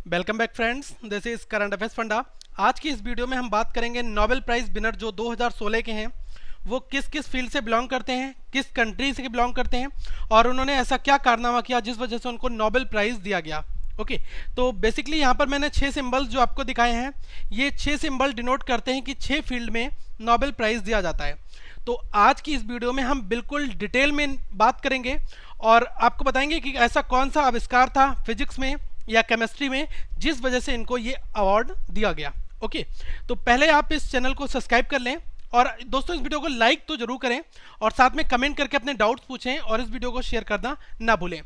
Welcome back friends, this is current affairs funda. आज की इस वीडियो में हम बात करेंगे नोबेल प्राइज विनर जो 2016 के हैं वो किस किस फील्ड से बिलोंग करते हैं, किस कंट्री से बिलोंग करते हैं और उन्होंने ऐसा क्या कारनामा किया जिस वजह से उनको नोबेल प्राइज दिया गया। ओके, तो बेसिकली यहाँ पर मैंने 6 सिंबल्स जो आपको दिखाए हैं, ये 6 सिंबल डिनोट करते हैं कि 6 फील्ड में नोबेल प्राइज दिया जाता है। तो आज की इस वीडियो में हम बिल्कुल डिटेल में बात करेंगे और आपको बताएंगे कि ऐसा कौन सा आविष्कार था फिजिक्स में या केमिस्ट्री में जिस वजह से इनको ये अवार्ड दिया गया। ओके, तो पहले आप इस चैनल को सब्सक्राइब कर लें और दोस्तों इस वीडियो को लाइक तो जरूर करें और साथ में कमेंट करके अपने डाउट्स पूछें और इस वीडियो को शेयर करना ना भूलें।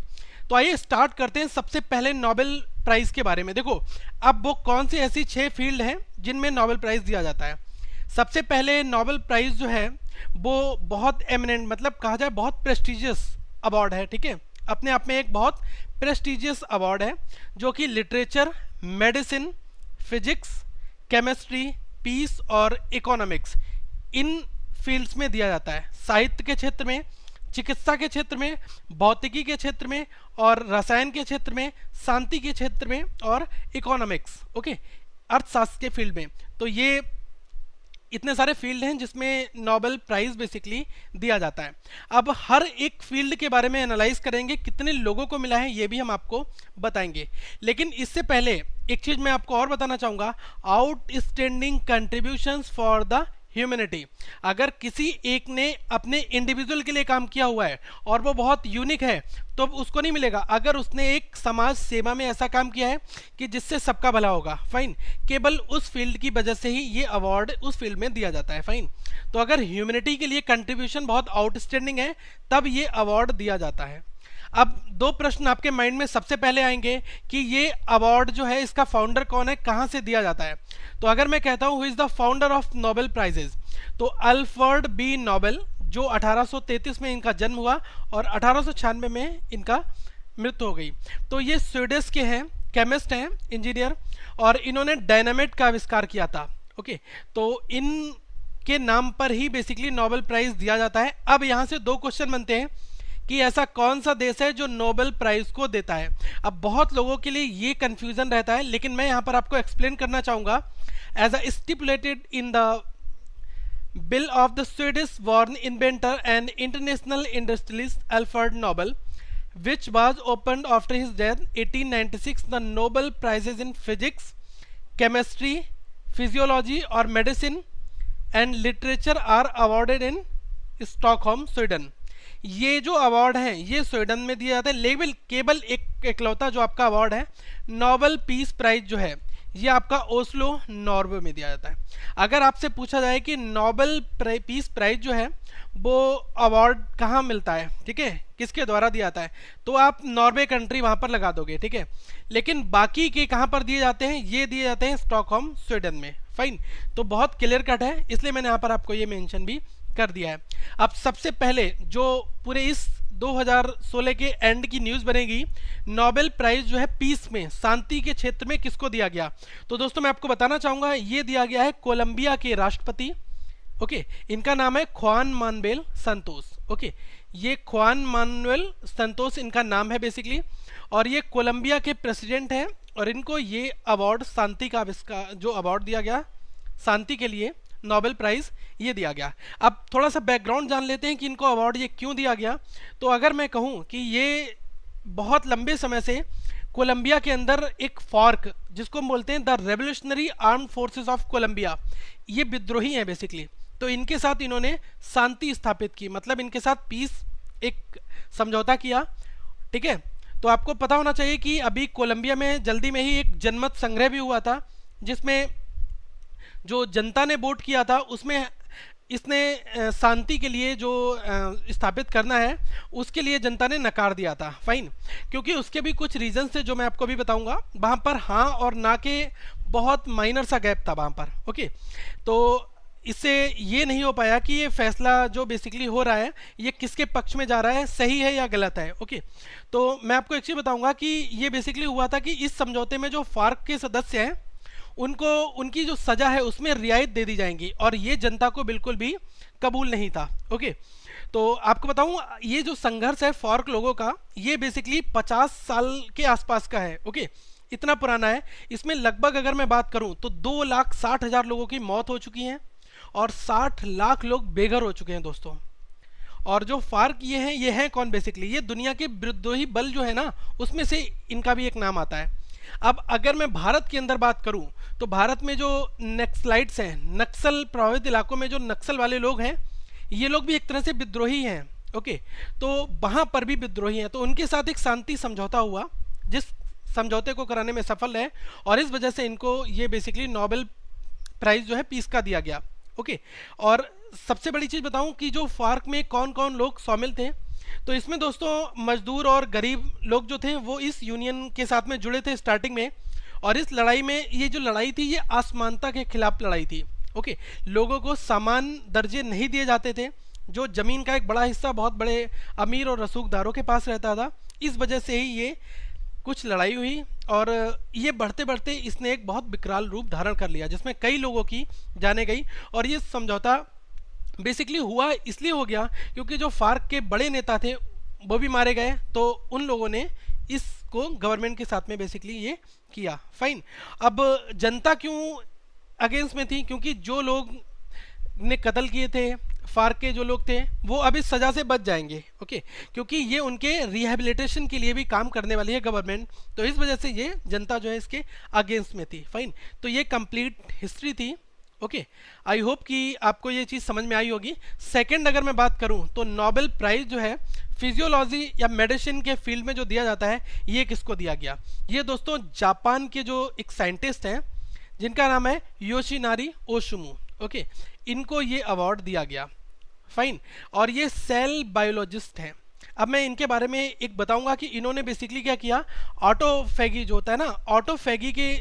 तो आइए स्टार्ट करते हैं सबसे पहले नोबेल प्राइज के बारे में। देखो, अब वो कौन सी ऐसी 6 फील्ड हैं जिनमें नोबेल प्राइज दिया जाता है। सबसे पहले नोबेल प्राइज जो है वो बहुत एमिनेंट, मतलब कहा जाए बहुत प्रेस्टिजियस अवार्ड है। ठीक है, अपने आप में एक बहुत प्रेस्टिजियस अवार्ड है जो कि literature, medicine, physics, chemistry, peace और इकोनॉमिक्स इन फील्ड्स में दिया जाता है। साहित्य के क्षेत्र में, चिकित्सा के क्षेत्र में, भौतिकी के क्षेत्र में और रसायन के क्षेत्र में, शांति के क्षेत्र में और इकोनॉमिक्स, ओके, अर्थशास्त्र के फील्ड में। तो ये इतने सारे फील्ड हैं जिसमें नोबेल प्राइज बेसिकली दिया जाता है। अब हर एक फील्ड के बारे में एनालाइज करेंगे, कितने लोगों को मिला है ये भी हम आपको बताएंगे। लेकिन इससे पहले एक चीज मैं आपको और बताना चाहूंगा, outstanding contributions for the humanity. अगर किसी एक ने अपने इंडिविजुअल के लिए काम किया हुआ है और वो बहुत यूनिक है तो उसको नहीं मिलेगा। अगर उसने एक समाज सेवा में ऐसा काम किया है कि जिससे सबका भला होगा, फाइन, केवल उस फील्ड की वजह से ही ये अवार्ड उस फील्ड में दिया जाता है। फाइन, तो अगर ह्यूमैनिटी के लिए कंट्रीब्यूशन बहुत आउटस्टैंडिंग है तब ये अवार्ड दिया जाता है। अब 2 प्रश्न आपके माइंड में सबसे पहले आएंगे कि ये अवार्ड जो है इसका फाउंडर कौन है, कहाँ से दिया जाता है। तो अगर मैं कहता हूँ who is the founder of Nobel prizes, तो अल्फ्रेड बी नोबेल, जो 1833 में इनका जन्म हुआ और 1896 में इनका मृत्यु हो गई। तो ये स्वीडिश के हैं, केमिस्ट हैं, इंजीनियर, और इन्होंने डायनामाइट का आविष्कार किया था। ओके, तो इन के नाम पर ही बेसिकली नोबेल प्राइज दिया जाता है। अब यहाँ से 2 क्वेश्चन बनते हैं कि ऐसा कौन सा देश है जो नोबेल प्राइज को देता है। अब बहुत लोगों के लिए ये कंफ्यूजन रहता है, लेकिन मैं यहाँ पर आपको एक्सप्लेन करना चाहूँगा। As a stipulated in the will of the Swedish born inventor and international industrialist Alfred Nobel which was opened after his death 1896, the Nobel prizes in physics, chemistry, physiology or medicine and literature are awarded in Stockholm, Sweden। ये जो award है ये Sweden में दिया जाता है। लेकिन केवल एक इकलौता जो आपका अवार्ड है नोबेल पीस प्राइज जो है ये आपका ओस्लो, नॉर्वे में दिया जाता है। अगर आपसे पूछा जाए कि नोबेल पीस प्राइज जो है वो अवार्ड कहाँ मिलता है, ठीक है, किसके द्वारा दिया जाता है, तो आप नॉर्वे कंट्री वहाँ पर लगा दोगे। ठीक है, लेकिन बाकी के कहाँ पर दिए जाते हैं, ये दिए जाते हैं स्टॉकहोम, स्वीडन में। फाइन, तो बहुत क्लियर कट है, इसलिए मैंने यहाँ पर आपको ये मेंशन भी कर दिया है। अब सबसे पहले जो पूरे इस 2016 के एंड की न्यूज़ बनेगी, नोबेल प्राइज जो है पीस में, शांति के क्षेत्र में किसको दिया गया। तो दोस्तों मैं आपको बताना चाहूँगा ये दिया गया है कोलंबिया के राष्ट्रपति। ओके, इनका नाम है खुआन मानुएल संतोस। ओके, ये खुआन मानुएल संतोस इनका नाम है बेसिकली, और ये कोलंबिया के प्रेसिडेंट हैं और इनको ये अवार्ड शांति का जो अवार्ड दिया गया शांति के लिए, नोबेल प्राइज ये दिया गया। अब थोड़ा सा बैकग्राउंड जान लेते हैं कि इनको अवार्ड ये क्यों दिया गया। तो अगर मैं कहूँ कि ये बहुत लंबे समय से कोलंबिया के अंदर एक फॉर्क, जिसको हम बोलते हैं the revolutionary armed forces of Colombia, ये विद्रोही हैं बेसिकली। तो इनके साथ इन्होंने शांति स्थापित की, मतलब इनके साथ पीस, एक समझौता किया। ठीक है, तो आपको पता होना चाहिए कि अभी कोलंबिया में जल्दी में ही एक जनमत संग्रह भी हुआ था जिसमें जो जनता ने वोट किया था उसमें इसने शांति के लिए जो स्थापित करना है उसके लिए जनता ने नकार दिया था। फाइन, क्योंकि उसके भी कुछ रीजन थे जो मैं आपको भी बताऊंगा। वहाँ पर हाँ और ना के बहुत माइनर सा गैप था वहाँ पर। ओके, तो इससे ये नहीं हो पाया कि ये फैसला जो बेसिकली हो रहा है ये किसके पक्ष में जा रहा है, सही है या गलत है। ओके, तो मैं आपको एक चीज़ बताऊंगा कि ये बेसिकली हुआ था कि इस समझौते में जो फार्क के सदस्य हैं उनको उनकी जो सजा है उसमें रियायत दे दी जाएंगी और ये जनता को बिल्कुल भी कबूल नहीं था। ओके, तो आपको बताऊं ये जो संघर्ष है फार्क लोगों का ये बेसिकली 50 साल के आसपास का है। ओके, इतना पुराना है। इसमें लगभग अगर मैं बात करूं तो 2,60,000 लोगों की मौत हो चुकी है और 60 लाख लोग बेघर हो चुके हैं दोस्तों। और जो फार्क ये हैं कौन बेसिकली, ये दुनिया के विद्रोही बल जो है ना, उसमें से इनका भी एक नाम आता है। अब अगर मैं भारत के अंदर बात करूं तो भारत में जो नक्सलाइट्स हैं, नक्सल प्रभावित इलाकों में जो नक्सल वाले लोग हैं, ये लोग भी एक तरह से विद्रोही हैं। ओके, तो वहां पर भी विद्रोही हैं, तो उनके साथ एक शांति समझौता हुआ, जिस समझौते को कराने में सफल है, और इस वजह से इनको ये बेसिकली नोबेल प्राइज जो है पीस का दिया गया। ओके, और सबसे बड़ी चीज़ बताऊं कि जो फार्क में कौन कौन लोग शामिल थे, तो इसमें दोस्तों मजदूर और गरीब लोग जो थे वो इस यूनियन के साथ में जुड़े थे स्टार्टिंग में। और इस लड़ाई में, ये जो लड़ाई थी ये असमानता के खिलाफ लड़ाई थी। ओके, लोगों को समान दर्जे नहीं दिए जाते थे, जो ज़मीन का एक बड़ा हिस्सा बहुत बड़े अमीर और रसूखदारों के पास रहता था। इस वजह से ही ये कुछ लड़ाई हुई और ये बढ़ते बढ़ते इसने एक बहुत विकराल रूप धारण कर लिया, जिसमें कई लोगों की जानें गई। और ये समझौता बेसिकली हुआ इसलिए हो गया क्योंकि जो फार्क के बड़े नेता थे वो भी मारे गए, तो उन लोगों ने इसको गवर्नमेंट के साथ में बेसिकली ये किया। फाइन, अब जनता क्यों अगेंस्ट में थी, क्योंकि जो लोग ने कत्ल किए थे, फार्क के जो लोग थे, वो अब इस सज़ा से बच जाएंगे। ओके, क्योंकि ये उनके रिहेबिलिटेशन के लिए भी काम करने वाली है गवर्नमेंट, तो इस वजह से ये जनता जो है इसके अगेंस्ट में थी। फाइन, तो ये कंप्लीट हिस्ट्री थी। ओके, आई होप कि आपको ये चीज़ समझ में आई होगी। सेकंड अगर मैं बात करूं तो नोबेल प्राइज़ जो है फिजियोलॉजी या मेडिसिन के फील्ड में जो दिया जाता है, ये किसको दिया गया? ये दोस्तों जापान के जो एक साइंटिस्ट हैं जिनका नाम है योशिनारी ओशुमू। ओके, इनको ये अवार्ड दिया गया। फाइन, और ये सेल बायोलॉजिस्ट हैं। अब मैं इनके बारे में एक बताऊंगा कि इन्होंने बेसिकली क्या किया, ऑटोफेगी जो होता है ना, ऑटोफेगी के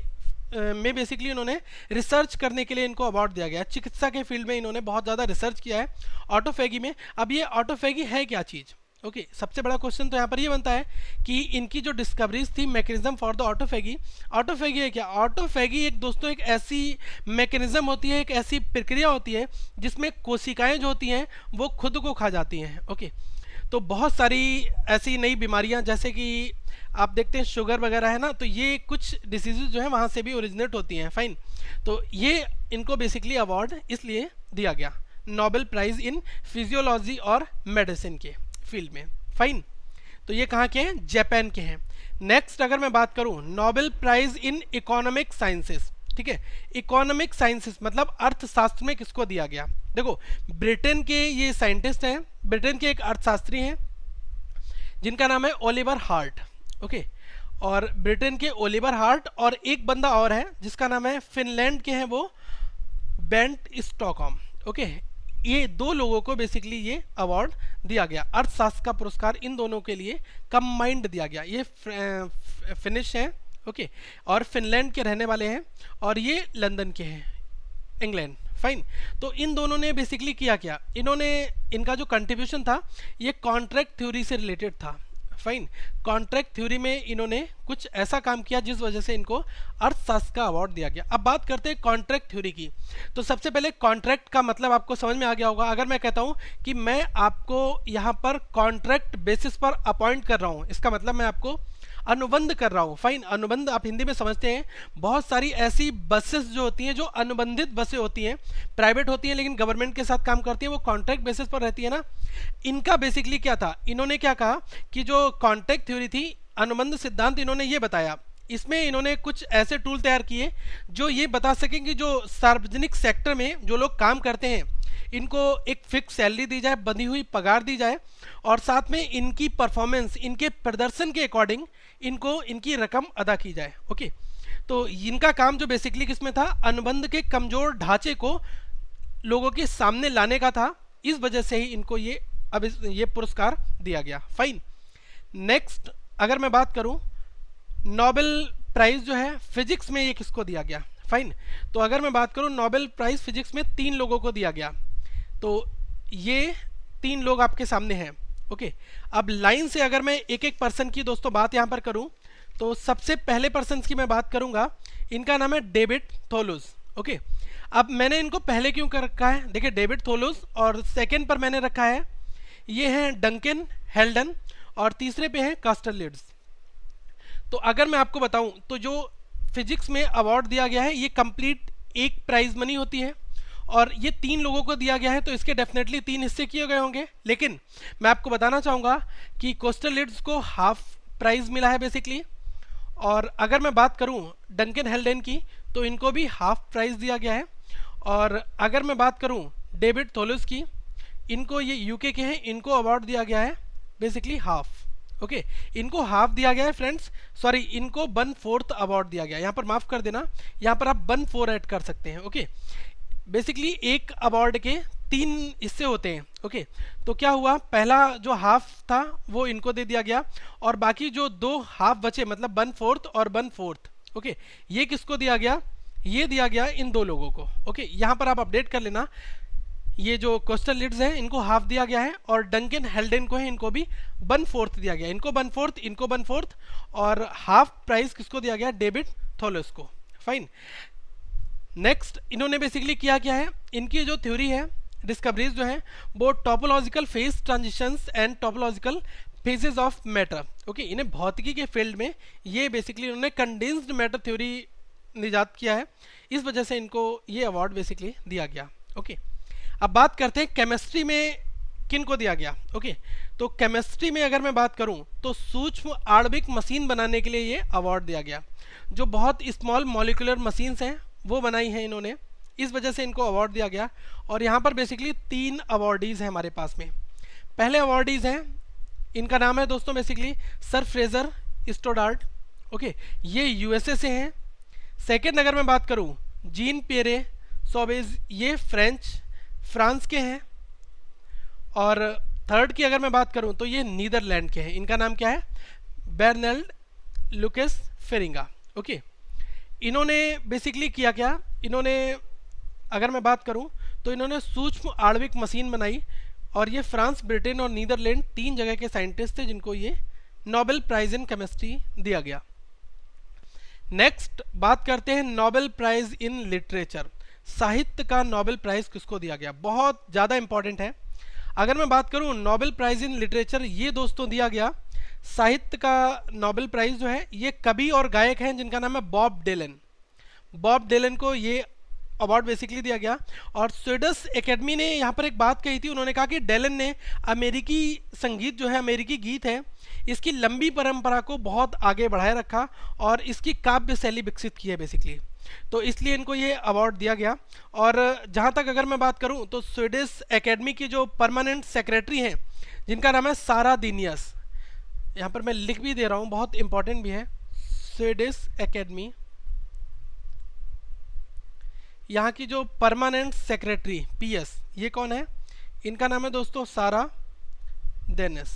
में बेसिकली इन्होंने रिसर्च करने के लिए इनको अवार्ड दिया गया। चिकित्सा के फील्ड में इन्होंने बहुत ज़्यादा रिसर्च किया है ऑटोफेगी में। अब ये ऑटोफेगी है क्या चीज़? ओके, सबसे बड़ा क्वेश्चन तो यहाँ पर ये बनता है कि इनकी जो डिस्कवरीज थी mechanism for the autophagy, autophagy है क्या? ऑटोफेगी एक दोस्तों एक ऐसी मैकेनिज्म होती है, एक ऐसी प्रक्रिया होती है जिसमें कोशिकाएं जो होती हैं वो खुद को खा जाती हैं। ओके, तो बहुत सारी ऐसी नई बीमारियां, जैसे कि आप देखते हैं शुगर वगैरह है ना, तो ये कुछ डिसीजेज जो है वहाँ से भी ओरिजिनेट होती हैं। फाइन, तो ये इनको बेसिकली अवार्ड इसलिए दिया गया, नोबेल प्राइज़ इन फिजियोलॉजी और मेडिसिन के फील्ड में। फाइन, तो ये कहाँ के हैं? जापान के हैं। नेक्स्ट अगर मैं बात करूँ, Nobel prize in economic sciences. ठीक है, इकोनॉमिक साइंसेस मतलब अर्थशास्त्र में किसको दिया गया? देखो, ब्रिटेन के ये साइंटिस्ट हैं, ब्रिटेन के एक अर्थशास्त्री हैं जिनका नाम है ओलिवर हार्ट। ओके, और ब्रिटेन के ओलिवर हार्ट और एक बंदा और है जिसका नाम है, फिनलैंड के हैं वो, बेंट स्टॉकहोम। ओके, ये दो लोगों को बेसिकली ये अवार्ड दिया गया, अर्थशास्त्र का पुरस्कार इन दोनों के लिए कंबाइंड दिया गया। ये फिनिश हैं। ओके, और फिनलैंड के रहने वाले हैं और ये लंदन के हैं, इंग्लैंड। फाइन, तो इन दोनों ने बेसिकली किया क्या, इन्होंने, इनका जो कंट्रीब्यूशन था ये कॉन्ट्रैक्ट थ्योरी से रिलेटेड था। फाइन, कॉन्ट्रैक्ट थ्योरी में इन्होंने कुछ ऐसा काम किया जिस वजह से इनको अर्थशास्त्र का अवार्ड दिया गया। अब बात करते हैं कॉन्ट्रैक्ट थ्योरी की। तो सबसे पहले कॉन्ट्रैक्ट का मतलब आपको समझ में आ गया होगा। अगर मैं कहता हूं कि मैं आपको यहाँ पर कॉन्ट्रैक्ट बेसिस पर अपॉइंट कर रहा हूँ, इसका मतलब मैं आपको अनुबंध कर रहा हूँ। फाइन, अनुबंध आप हिंदी में समझते हैं। बहुत सारी ऐसी बसेस जो होती हैं, जो अनुबंधित बसें होती हैं, प्राइवेट होती हैं लेकिन गवर्नमेंट के साथ काम करती हैं, वो कॉन्ट्रैक्ट बेसिस पर रहती है ना। इनका बेसिकली क्या था, इन्होंने क्या कहा कि जो कॉन्ट्रैक्ट थ्योरी थी, अनुबंध सिद्धांत, इन्होंने ये बताया, इसमें इन्होंने कुछ ऐसे टूल तैयार किए जो ये बता सकें कि जो सार्वजनिक सेक्टर में जो लोग काम करते हैं, इनको एक फिक्स सैलरी दी जाए, बंधी हुई पगार दी जाए, और साथ में इनकी परफॉर्मेंस, इनके प्रदर्शन के अकॉर्डिंग इनको इनकी रकम अदा की जाए। ओके, तो इनका काम जो बेसिकली किसमें था, अनुबंध के कमजोर ढांचे को लोगों के सामने लाने का था। इस वजह से ही इनको ये अब ये पुरस्कार दिया गया। फाइन, नेक्स्ट अगर मैं बात करूं, नोबेल प्राइज जो है फिजिक्स में ये किसको दिया गया? फाइन, तो अगर मैं बात करूं नोबेल प्राइज फिजिक्स में 3 लोगों को दिया गया। तो ये 3 लोग आपके सामने हैं। ओके, अब लाइन से अगर मैं एक एक पर्सन की दोस्तों बात यहाँ पर करूँ, तो सबसे पहले पर्सन की मैं बात करूँगा, इनका नाम है डेविड थोलुस। ओके, अब मैंने इनको पहले क्यों कर रखा है, देखिए डेविड थोलुस, और सेकंड पर मैंने रखा है ये हैं डंकन हेल्डन, और तीसरे पे हैं कास्टरलिड्स। तो अगर मैं आपको बताऊं तो जो फिजिक्स में अवार्ड दिया गया है ये कंप्लीट एक प्राइज मनी होती है, और ये 3 लोगों को दिया गया है, तो इसके डेफिनेटली 3 हिस्से किए गए होंगे। लेकिन मैं आपको बताना चाहूँगा कि कोस्टल लिड्स को हाफ प्राइज मिला है बेसिकली। और अगर मैं बात करूं डंकन हेल्डेन की तो इनको भी हाफ प्राइज दिया गया है। और अगर मैं बात करूं डेविड थोलस की, इनको ये यूके के हैं, इनको अवार्ड दिया गया है बेसिकली हाफ। ओके, इनको हाफ दिया गया है फ्रेंड्स, सॉरी इनको 1/4 अवार्ड दिया गया है। यहाँ पर माफ कर देना, यहाँ पर आप 1/4 ऐड कर सकते हैं। ओके, बेसिकली एक अवार्ड के 3 हिस्से होते हैं। ओके, तो क्या हुआ, पहला जो हाफ था वो इनको दे दिया गया, और बाकी जो 2 हाफ बचे मतलब 1/4 और 1/4, ओके, ये किसको दिया गया, ये दिया गया इन 2 लोगों को। ओके, यहाँ पर आप अपडेट कर लेना, ये जो कोस्टल लिड्स हैं इनको हाफ दिया गया है, और डंकन हेल्डेन को है इनको भी 1/4 दिया गया, इनको 1/4 इनको 1/4, और हाफ प्राइज किसको दिया गया, डेविड थोलस को। फाइन, नेक्स्ट इन्होंने बेसिकली किया क्या है, इनकी जो थ्योरी है, डिस्कवरीज जो है वो topological phase transitions and topological phases of matter. Okay, इन्हें भौतिकी के फील्ड में ये बेसिकली इन्होंने कंडेंस्ड मैटर थ्योरी निजात किया है, इस वजह से इनको ये अवार्ड बेसिकली दिया गया। ओके, अब बात करते हैं केमिस्ट्री में किन को दिया गया। ओके, तो केमिस्ट्री में अगर मैं बात करूं तो सूक्ष्म आणविक मशीन बनाने के लिए ये अवार्ड दिया गया। जो बहुत स्मॉल मॉलिक्यूलर मशीन्स हैं वो बनाई हैं इन्होंने, इस वजह से इनको अवार्ड दिया गया। और यहाँ पर बेसिकली 3 अवार्डीज़ हैं हमारे पास में। पहले अवार्डीज़ हैं, इनका नाम है दोस्तों बेसिकली सर फ्रेजर स्टोडार्ट। ओके, ये यूएसए से हैं। सेकंड अगर मैं बात करूँ जीन पियरे सोबेज, ये फ्रांस के हैं। और थर्ड की अगर मैं बात करूँ तो ये नीदरलैंड के हैं, इनका नाम क्या है, बेर्नल्ड लुकेस फेरिंगा। ओके, इन्होंने बेसिकली किया क्या, इन्होंने अगर मैं बात करूं तो इन्होंने सूक्ष्म आणविक मशीन बनाई, और ये फ्रांस, ब्रिटेन और नीदरलैंड 3 जगह के साइंटिस्ट थे जिनको ये नोबेल प्राइज इन केमिस्ट्री दिया गया। नेक्स्ट बात करते हैं नोबेल प्राइज इन लिटरेचर, साहित्य का नोबेल प्राइज किसको दिया गया, बहुत ज़्यादा इंपॉर्टेंट है। अगर मैं बात करूं नोबेल प्राइज इन लिटरेचर, ये दोस्तों दिया गया साहित्य का नोबेल प्राइज जो है, ये कवि और गायक हैं जिनका नाम है बॉब डिलन। बॉब डिलन को ये अवार्ड बेसिकली दिया गया। और स्वीडिश एकेडमी ने यहाँ पर एक बात कही थी, उन्होंने कहा कि डिलन ने अमेरिकी संगीत जो है, अमेरिकी गीत है, इसकी लंबी परंपरा को बहुत आगे बढ़ाए रखा और इसकी काव्य शैली विकसित की है बेसिकली, तो इसलिए इनको ये अवार्ड दिया गया। और जहाँ तक अगर मैं बात करूँ तो स्वीडिश एकेडमी की जो परमानेंट सेक्रेटरी हैं जिनका नाम है सारा दिनियस, यहाँ पर मैं लिख भी दे रहा हूँ, बहुत इंपॉर्टेंट भी है, स्वीडिश एकेडमी, यहाँ की जो परमानेंट सेक्रेटरी पीएस, ये कौन है, इनका नाम है दोस्तों सारा डेनिस।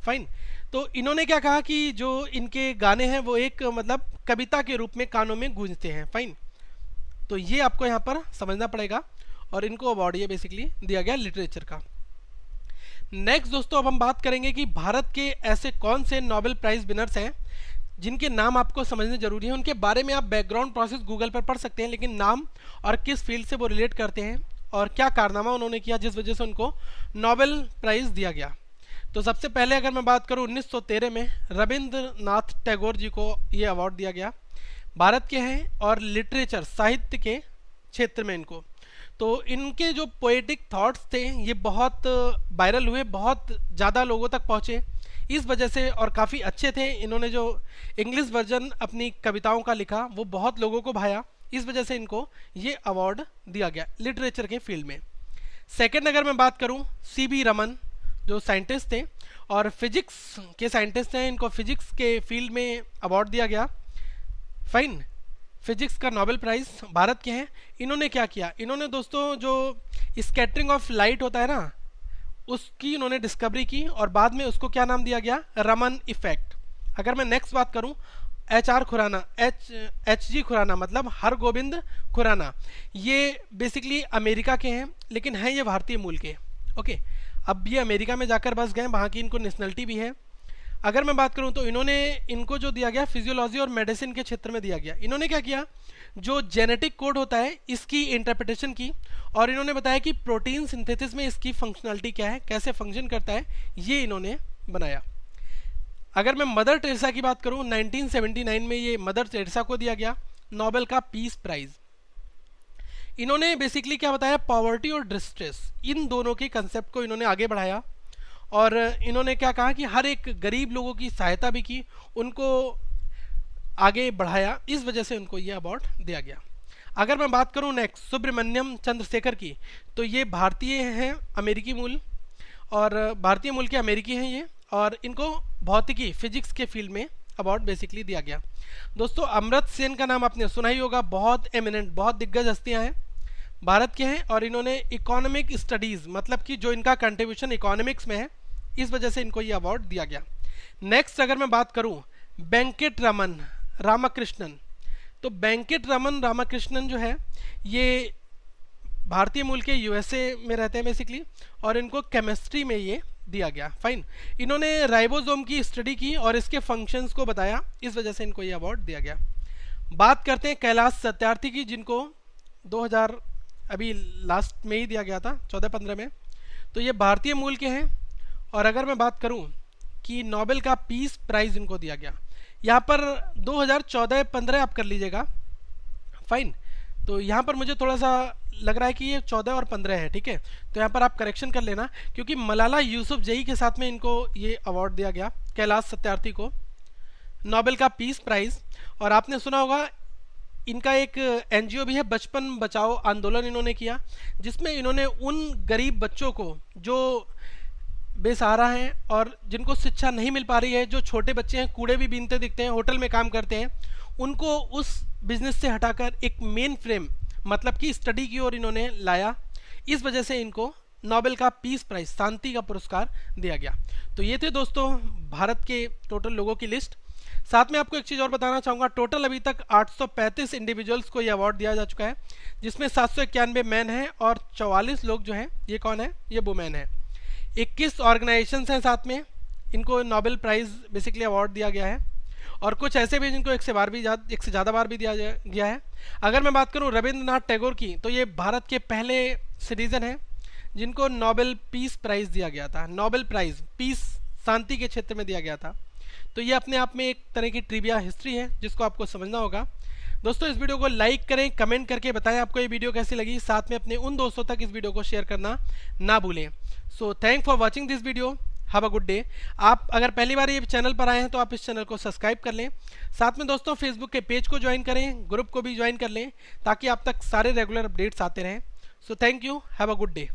फाइन, तो इन्होंने क्या कहा कि जो इनके गाने हैं वो एक मतलब कविता के रूप में कानों में गूंजते हैं। फाइन, तो ये आपको यहाँ पर समझना पड़ेगा, और इनको अवार्ड ये बेसिकली दिया गया लिटरेचर का। नेक्स्ट दोस्तों अब हम बात करेंगे कि भारत के ऐसे कौन से नोबेल प्राइज विनर्स हैं जिनके नाम आपको समझने जरूरी है। उनके बारे में आप बैकग्राउंड प्रोसेस गूगल पर पढ़ सकते हैं, लेकिन नाम और किस फील्ड से वो रिलेट करते हैं और क्या कारनामा उन्होंने किया जिस वजह से उनको नोबेल प्राइज़ दिया गया। तो सबसे पहले अगर मैं बात करूं 1913 में रविंद्रनाथ टैगोर जी को ये अवार्ड दिया गया, भारत के हैं और लिटरेचर साहित्य के क्षेत्र में इनको। तो इनके जो पोएटिक थॉट्स थे ये बहुत वायरल हुए, बहुत ज़्यादा लोगों तक पहुँचे इस वजह से, और काफ़ी अच्छे थे। इन्होंने जो इंग्लिश वर्जन अपनी कविताओं का लिखा वो बहुत लोगों को भाया, इस वजह से इनको ये अवार्ड दिया गया लिटरेचर के फील्ड में। सेकंड अगर मैं बात करूं सीवी रमन जो साइंटिस्ट थे और फिजिक्स के साइंटिस्ट हैं, इनको फिजिक्स के फील्ड में अवार्ड दिया गया। फाइन, फिजिक्स का नोबेल प्राइज़ भारत के हैं। इन्होंने क्या किया, इन्होंने दोस्तों जो स्कैटरिंग ऑफ लाइट होता है ना, उसकी इन्होंने डिस्कवरी की और बाद में उसको क्या नाम दिया गया, रमन इफेक्ट। अगर मैं नेक्स्ट बात करूं HR खुराना, HG खुराना मतलब हरगोविंद खुराना, ये बेसिकली अमेरिका के हैं लेकिन हैं ये भारतीय मूल के। ओके, अब ये अमेरिका में जाकर बस गए, वहाँ की इनको नेशनलिटी भी है। अगर मैं बात करूं तो इनको जो दिया गया फिजियोलॉजी और मेडिसिन के क्षेत्र में दिया गया। इन्होंने क्या किया, जो जेनेटिक कोड होता है इसकी इंटरप्रिटेशन की, और इन्होंने बताया कि प्रोटीन सिंथेसिस में इसकी फंक्शनलिटी क्या है, कैसे फंक्शन करता है, ये इन्होंने बनाया। अगर मैं मदर टेरेसा की बात करूं, 1979 में ये मदर टेरेसा को दिया गया नोबेल का पीस प्राइज। इन्होंने बेसिकली क्या बताया, पॉवर्टी और डिस्ट्रेस, इन दोनों के कंसेप्ट को इन्होंने आगे बढ़ाया और इन्होंने क्या कहा कि हर एक गरीब लोगों की सहायता भी की, उनको आगे बढ़ाया, इस वजह से उनको ये अवार्ड दिया गया। अगर मैं बात करूं नेक्स्ट सुब्रमण्यम चंद्रशेखर की, तो ये भारतीय हैं, अमेरिकी मूल, और भारतीय मूल के अमेरिकी हैं ये, और इनको भौतिकी फिजिक्स के फील्ड में अवार्ड बेसिकली दिया गया। दोस्तों अमर्त्य सेन का नाम आपने सुना ही होगा, बहुत एमिनेंट, बहुत दिग्गज हस्तियां हैं, भारत के हैं, और इन्होंने इकोनॉमिक स्टडीज़, मतलब कि जो इनका कंट्रीब्यूशन इकोनॉमिक्स में है, इस वजह से इनको ये अवार्ड दिया गया। नेक्स्ट अगर मैं बात करूं वेंकट रमन रामकृष्णन, तो वेंकट रमन रामकृष्णन जो है ये भारतीय मूल के यूएसए में रहते हैं बेसिकली, और इनको केमिस्ट्री में ये दिया गया। फाइन, इन्होंने राइबोसोम की स्टडी की और इसके फंक्शंस को बताया, इस वजह से इनको ये अवार्ड दिया गया। बात करते हैं कैलाश सत्यार्थी की, जिनको 2000 अभी लास्ट में ही दिया गया था, 14-15 में, तो ये भारतीय मूल के हैं। और अगर मैं बात करूं कि नोबेल का पीस प्राइज इनको दिया गया, यहाँ पर 2014-15 आप कर लीजिएगा। फाइन, तो यहाँ पर मुझे थोड़ा सा लग रहा है कि ये 14 और 15 है, ठीक है, तो यहाँ पर आप करेक्शन कर लेना, क्योंकि मलाला यूसुफजई के साथ में इनको ये अवार्ड दिया गया, कैलाश सत्यार्थी को नोबेल का पीस प्राइज। और आपने सुना होगा इनका एक एनजीओ भी है, बचपन बचाओ आंदोलन इन्होंने किया, जिसमें इन्होंने उन गरीब बच्चों को जो बेसहारा हैं और जिनको शिक्षा नहीं मिल पा रही है, जो छोटे बच्चे हैं, कूड़े भी बीनते दिखते हैं, होटल में काम करते हैं, उनको उस बिजनेस से हटाकर एक मेन फ्रेम, मतलब कि स्टडी की ओर इन्होंने लाया, इस वजह से इनको नोबेल का पीस प्राइज, शांति का पुरस्कार दिया गया। तो ये थे दोस्तों भारत के टोटल लोगों की लिस्ट। साथ में आपको एक चीज़ और बताना चाहूँगा, टोटल अभी तक 835 इंडिविजुअल्स को ये अवार्ड दिया जा चुका है, जिसमें 791 मैन हैं और 44 लोग जो हैं, ये कौन है, ये वुमेन है। 21 ऑर्गेनाइजेशंस हैं साथ में, इनको नोबेल प्राइज़ बेसिकली अवार्ड दिया गया है, और कुछ ऐसे भी जिनको एक से ज़्यादा बार भी दिया गया है। अगर मैं बात करूं रविंद्रनाथ टैगोर की, तो ये भारत के पहले सिटीजन हैं जिनको नोबेल पीस प्राइज़ दिया गया था। नोबेल प्राइज़ पीस, शांति के क्षेत्र में दिया गया था। तो ये अपने आप में एक तरह की ट्रिविया हिस्ट्री है जिसको आपको समझना होगा। दोस्तों इस वीडियो को लाइक करें, कमेंट करके बताएं आपको ये वीडियो कैसी लगी, साथ में अपने उन दोस्तों तक इस वीडियो को शेयर करना ना भूलें। So thank for watching this video, have a good day. आप अगर पहली बार ये चैनल पर आए हैं तो आप इस चैनल को सब्सक्राइब कर लें, साथ में दोस्तों फेसबुक के पेज को ज्वाइन करें, ग्रुप को भी ज्वाइन कर लें, ताकि आप तक सारे रेगुलर अपडेट्स आते रहें। So thank you, have a good day.